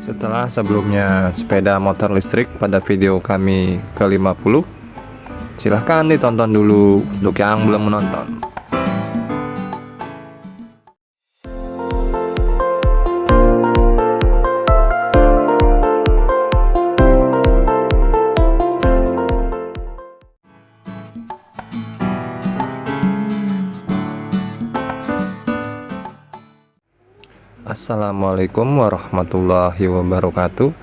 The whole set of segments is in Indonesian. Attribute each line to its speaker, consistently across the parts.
Speaker 1: Setelah sebelumnya sepeda motor listrik pada video kami ke-50, silahkan ditonton dulu untuk yang belum menonton. Assalamualaikum warahmatullahi wabarakatuh.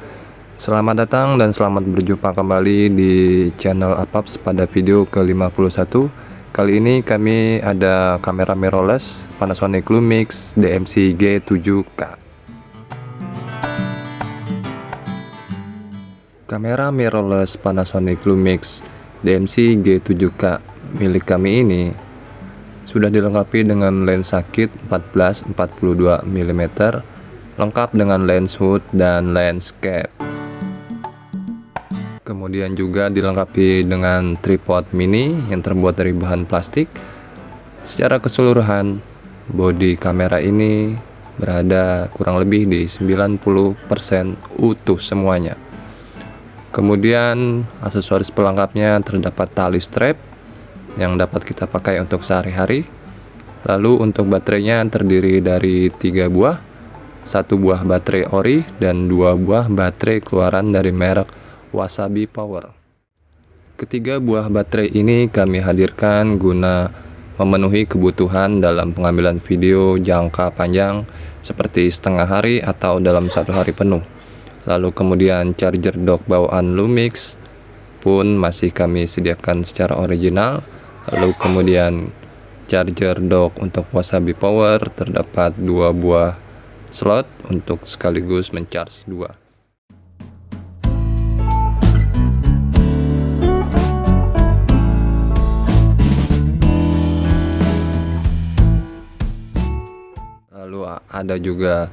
Speaker 1: Selamat datang dan selamat berjumpa kembali di channel Apaps pada video ke-51. Kali ini kami ada kamera mirrorless Panasonic Lumix DMC G7K. Kamera mirrorless Panasonic Lumix DMC G7K milik kami ini sudah dilengkapi dengan lensa kit 14-42 mm, lengkap dengan lens hood dan lens cap. Kemudian juga dilengkapi dengan tripod mini yang terbuat dari bahan plastik. Secara keseluruhan, bodi kamera ini berada kurang lebih di 90% utuh semuanya. Kemudian aksesoris pelengkapnya terdapat tali strap yang dapat kita pakai untuk sehari-hari. Lalu untuk baterainya terdiri dari 3 buah, 1 buah baterai ori dan 2 buah baterai keluaran dari merek Wasabi Power. Ketiga buah baterai ini kami hadirkan guna memenuhi kebutuhan dalam pengambilan video jangka panjang seperti setengah hari atau dalam 1 hari penuh. Lalu kemudian charger dock bawaan Lumix pun masih kami sediakan secara original. Lalu kemudian charger dock untuk Wasabi Power terdapat 2 buah slot untuk sekaligus mencharge 2. Lalu ada juga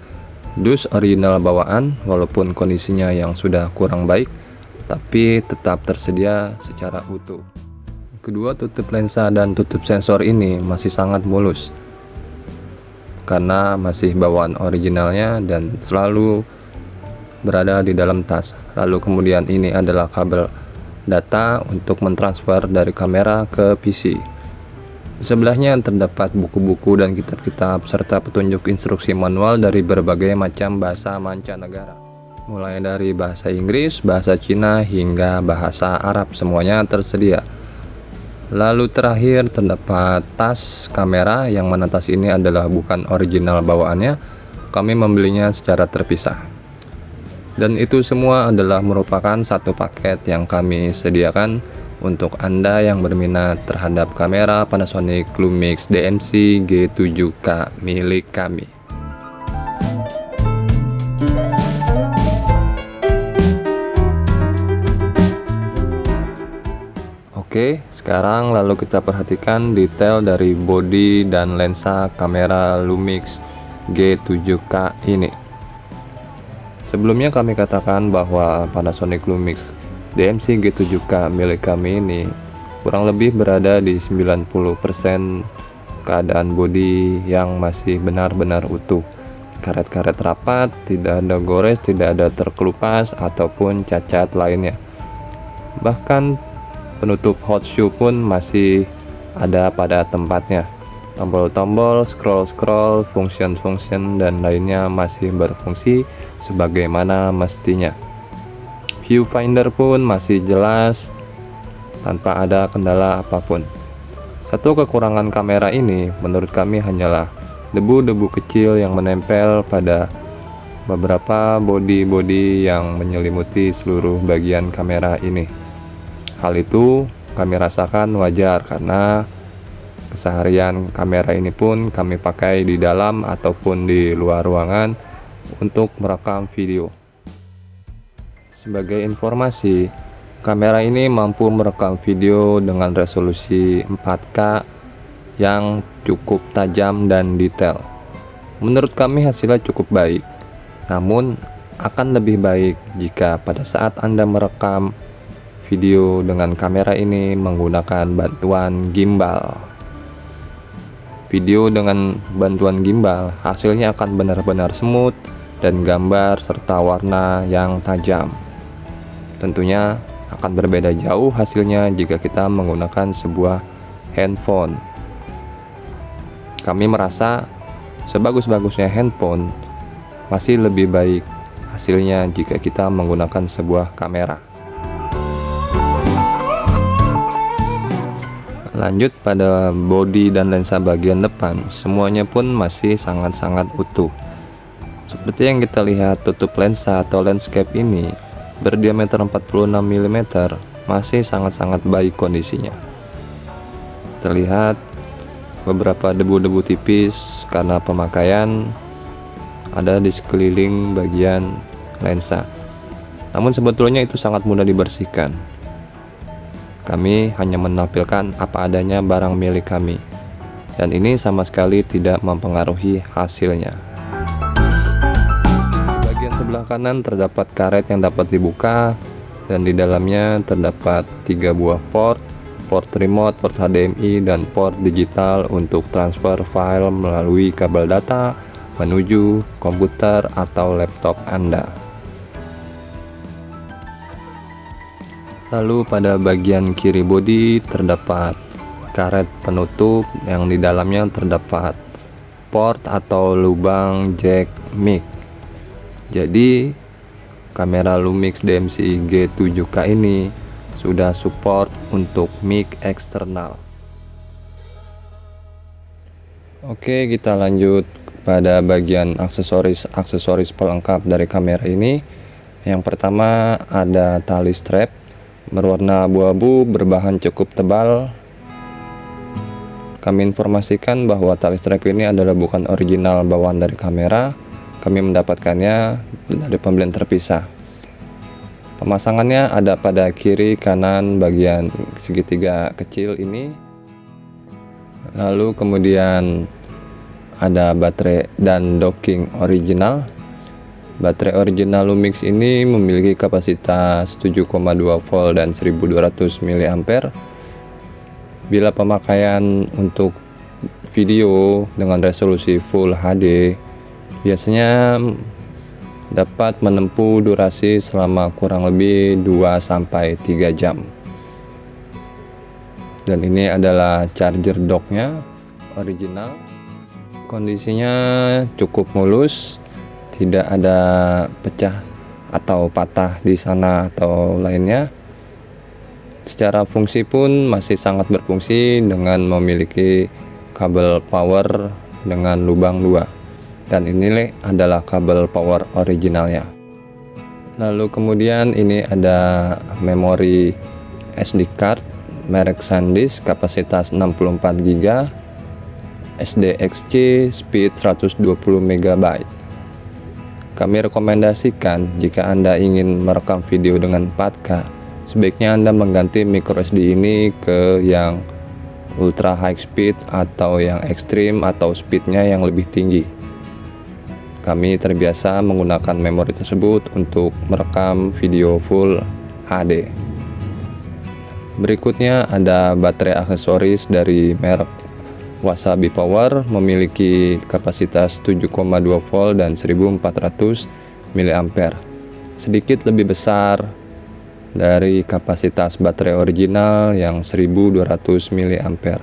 Speaker 1: dus original bawaan, walaupun kondisinya yang sudah kurang baik, tapi tetap tersedia secara utuh. Kedua tutup lensa dan tutup sensor ini masih sangat mulus karena masih bawaan originalnya dan selalu berada di dalam tas. Lalu kemudian ini adalah kabel data untuk mentransfer dari kamera ke PC. Di sebelahnya terdapat buku-buku dan kitab-kitab serta petunjuk instruksi manual dari berbagai macam bahasa mancanegara. Mulai dari bahasa Inggris, bahasa Cina hingga bahasa Arab, semuanya tersedia. Lalu terakhir terdapat tas kamera yang mana tas ini adalah bukan original bawaannya, kami membelinya secara terpisah. Dan itu semua adalah merupakan satu paket yang kami sediakan untuk Anda yang berminat terhadap kamera Panasonic Lumix DMC G7K milik kami. Oke, sekarang lalu kita perhatikan detail dari bodi dan lensa kamera Lumix G7K ini. Sebelumnya kami katakan bahwa Panasonic Lumix DMC G7K milik kami ini kurang lebih berada di 90% keadaan bodi yang masih benar-benar utuh. Karet-karet rapat, tidak ada gores, tidak ada terkelupas ataupun cacat lainnya. Bahkan penutup hot shoe pun masih ada pada tempatnya. Tombol-tombol, scroll-scroll, function-function dan lainnya masih berfungsi sebagaimana mestinya. Viewfinder pun masih jelas tanpa ada kendala apapun. Satu kekurangan kamera ini menurut kami hanyalah debu-debu kecil yang menempel pada beberapa bodi-bodi yang menyelimuti seluruh bagian kamera ini. Hal itu kami rasakan wajar karena keseharian kamera ini pun kami pakai di dalam ataupun di luar ruangan untuk merekam video. Sebagai informasi, kamera ini mampu merekam video dengan resolusi 4K yang cukup tajam dan detail. Menurut kami hasilnya cukup baik, namun akan lebih baik jika pada saat Anda merekam video dengan kamera ini menggunakan bantuan gimbal. video dengan bantuan gimbal, hasilnya akan benar-benar smooth dan gambar serta warna yang tajam. Tentunya akan berbeda jauh hasilnya jika kita menggunakan sebuah handphone. Kami merasa sebagus-bagusnya handphone masih lebih baik hasilnya jika kita menggunakan sebuah kamera. Lanjut pada bodi dan lensa bagian depan, semuanya pun masih sangat-sangat utuh. Seperti yang kita lihat, tutup lensa atau landscape ini berdiameter 46 mm masih sangat-sangat baik kondisinya. Terlihat beberapa debu-debu tipis karena pemakaian ada di sekeliling bagian lensa. Namun sebetulnya itu sangat mudah dibersihkan. Kami hanya menampilkan apa adanya barang milik kami, dan ini sama sekali tidak mempengaruhi hasilnya. Di bagian sebelah kanan terdapat karet yang dapat dibuka, dan di dalamnya terdapat 3 buah port remote, port HDMI, dan port digital untuk transfer file melalui kabel data menuju komputer atau laptop Anda. Lalu pada bagian kiri bodi terdapat karet penutup yang di dalamnya terdapat port atau lubang jack mic. Jadi kamera Lumix DMCI G7K ini sudah support untuk mic eksternal. Oke, kita lanjut pada bagian aksesoris pelengkap dari kamera ini. Yang pertama ada tali strap berwarna abu-abu berbahan cukup tebal. Kami informasikan bahwa tali strap ini adalah bukan original bawaan dari kamera. Kami mendapatkannya dari pembelian terpisah. Pemasangannya ada pada kiri kanan bagian segitiga kecil ini. Lalu kemudian ada baterai dan docking original. Baterai original Lumix ini memiliki kapasitas 7,2 volt dan 1200 mAh. Bila pemakaian untuk video dengan resolusi Full HD, biasanya dapat menempuh durasi selama kurang lebih 2-3 jam. Dan ini adalah charger docknya original. Kondisinya cukup mulus, tidak ada pecah atau patah di sana atau lainnya. Secara fungsi pun masih sangat berfungsi dengan memiliki kabel power dengan lubang 2. Dan ini adalah kabel power originalnya. Lalu kemudian ini ada memori SD card merek SanDisk kapasitas 64 GB, SDXC speed 120 MB. Kami rekomendasikan jika Anda ingin merekam video dengan 4K, sebaiknya Anda mengganti microSD ini ke yang ultra high speed atau yang ekstrim atau speednya yang lebih tinggi. Kami terbiasa menggunakan memori tersebut untuk merekam video Full HD. Berikutnya ada baterai aksesoris dari merek Wasabi Power, memiliki kapasitas 7,2 volt dan 1400 mAh. Sedikit lebih besar dari kapasitas baterai original yang 1200 mAh.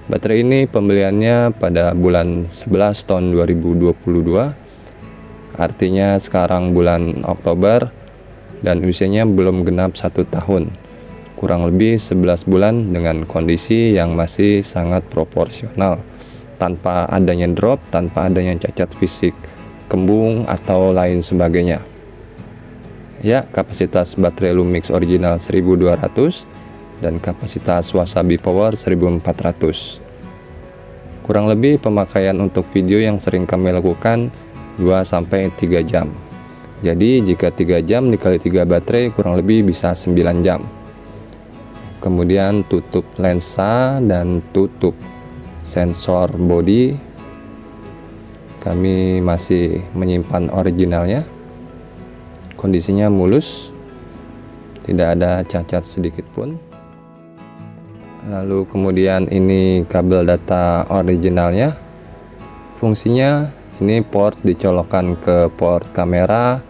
Speaker 1: Baterai ini pembeliannya pada bulan 11 tahun 2022. Artinya sekarang bulan Oktober dan usianya belum genap 1 tahun, kurang lebih 11 bulan dengan kondisi yang masih sangat proporsional, tanpa adanya drop, tanpa adanya cacat fisik, kembung atau lain sebagainya. Ya, kapasitas baterai Lumix original 1200 dan kapasitas Wasabi Power 1400. Kurang lebih pemakaian untuk video yang sering kami lakukan 2-3 jam. Jadi jika 3 jam dikali 3 baterai kurang lebih bisa 9 jam. Kemudian tutup lensa dan tutup sensor body. Kami masih menyimpan originalnya. Kondisinya mulus, tidak ada cacat sedikit pun. Lalu kemudian ini kabel data originalnya. Fungsinya ini port dicolokkan ke port kamera,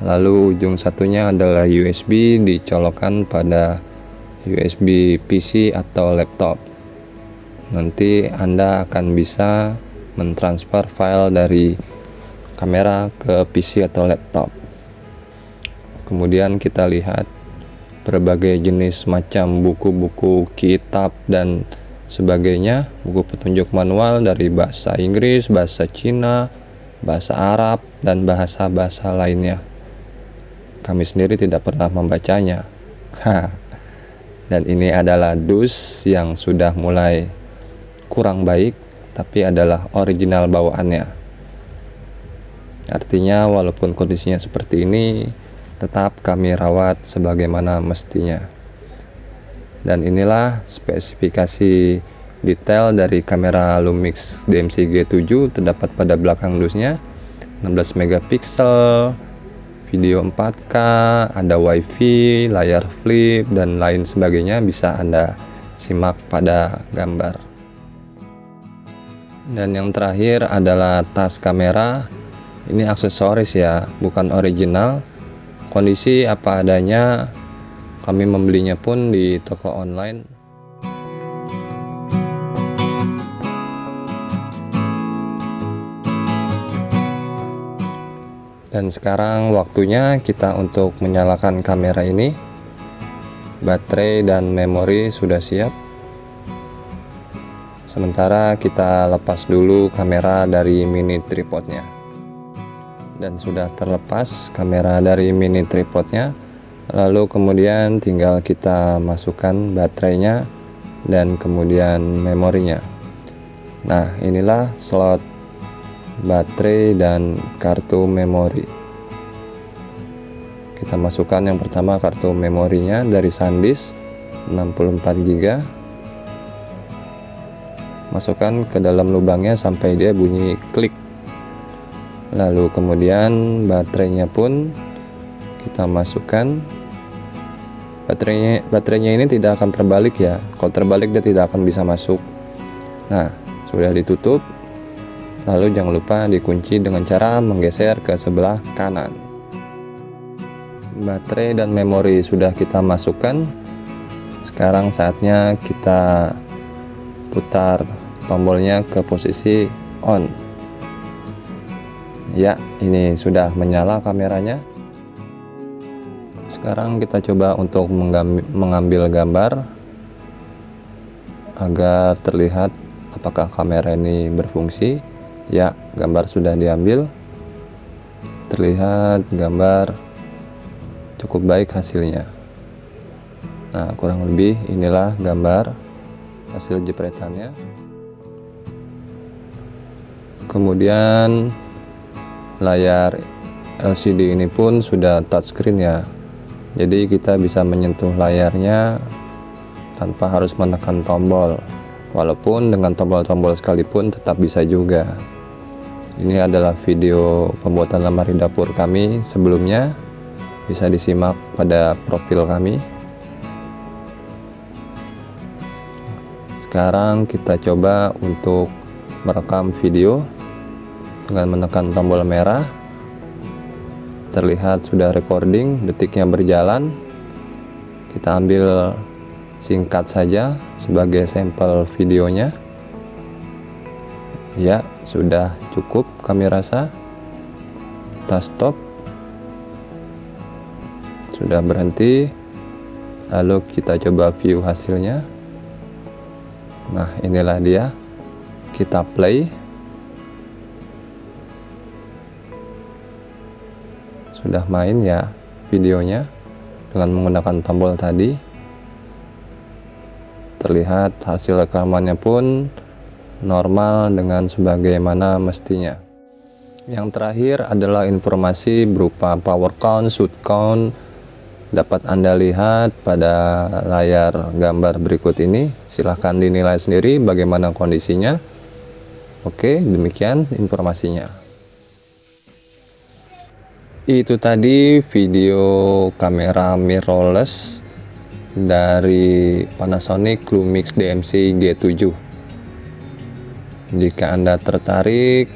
Speaker 1: lalu ujung satunya adalah USB dicolokkan pada USB PC atau laptop. Nanti Anda akan bisa mentransfer file dari kamera ke PC atau laptop. Kemudian kita lihat berbagai jenis macam buku-buku, kitab, dan sebagainya, buku petunjuk manual dari bahasa Inggris, bahasa Cina, bahasa Arab, dan bahasa-bahasa lainnya. Kami sendiri tidak pernah membacanya. Dan ini adalah dus yang sudah mulai kurang baik, tapi adalah original bawaannya. Artinya walaupun kondisinya seperti ini, tetap kami rawat sebagaimana mestinya. Dan inilah spesifikasi detail dari kamera Lumix DMC G7 terdapat pada belakang dusnya. 16 megapiksel, video 4K, ada wifi, layar flip, dan lain sebagainya bisa Anda simak pada gambar. Dan yang terakhir adalah tas kamera. Ini aksesoris ya, bukan original. Kondisi apa adanya, kami membelinya pun di toko online. Dan sekarang waktunya kita untuk menyalakan kamera ini. Baterai dan memori sudah siap. Sementara kita lepas dulu kamera dari mini tripodnya. Dan sudah terlepas kamera dari mini tripodnya, lalu kemudian tinggal kita masukkan baterainya dan kemudian memorinya. Nah, inilah slot baterai dan kartu memori. Kita masukkan yang pertama kartu memorinya dari SanDisk 64 GB. Masukkan ke dalam lubangnya sampai dia bunyi klik. Lalu kemudian baterainya pun kita masukkan. Baterainya ini tidak akan terbalik ya. Kalau terbalik dia tidak akan bisa masuk. Nah, sudah ditutup. Lalu jangan lupa dikunci dengan cara menggeser ke sebelah kanan. Baterai dan memori sudah kita masukkan. Sekarang saatnya kita putar tombolnya ke posisi on. Ya, ini sudah menyala kameranya. Sekarang kita coba untuk mengambil gambar agar terlihat apakah kamera ini berfungsi. Ya, gambar sudah diambil. Terlihat gambar cukup baik hasilnya. Nah, kurang lebih inilah gambar hasil jepretannya. Kemudian layar LCD ini pun sudah touchscreen ya, jadi kita bisa menyentuh layarnya tanpa harus menekan tombol, walaupun dengan tombol-tombol sekalipun tetap bisa juga. Ini adalah video pembuatan lemari dapur kami sebelumnya, bisa disimak pada profil kami. Sekarang kita coba untuk merekam video dengan menekan tombol merah. Terlihat sudah recording, detiknya berjalan. Kita ambil singkat saja sebagai sampel videonya. Ya, sudah cukup kami rasa. Kita stop. Sudah berhenti. Lalu kita coba view hasilnya. Nah, inilah dia. Kita play. Sudah main ya videonya dengan menggunakan tombol tadi. Terlihat hasil rekamannya pun normal dengan sebagaimana mestinya. Yang terakhir adalah informasi berupa power count, shoot count. Dapat Anda lihat pada layar gambar berikut ini. Silahkan dinilai sendiri bagaimana kondisinya. Oke, demikian informasinya. Itu tadi video kamera mirrorless dari Panasonic Lumix DMC G7. Jika Anda tertarik,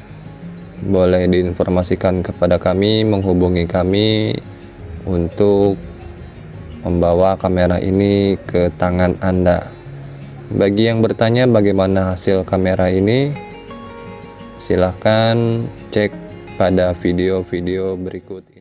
Speaker 1: boleh diinformasikan kepada kami, menghubungi kami untuk membawa kamera ini ke tangan Anda. Bagi yang bertanya bagaimana hasil kamera ini, silahkan cek pada video-video berikut ini.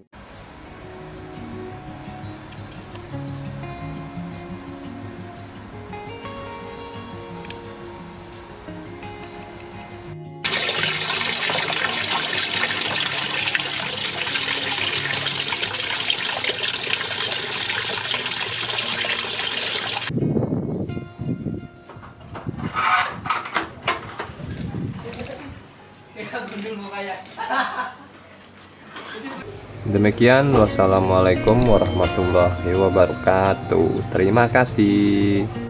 Speaker 1: Demikian, wassalamualaikum warahmatullahi wabarakatuh. Terima kasih.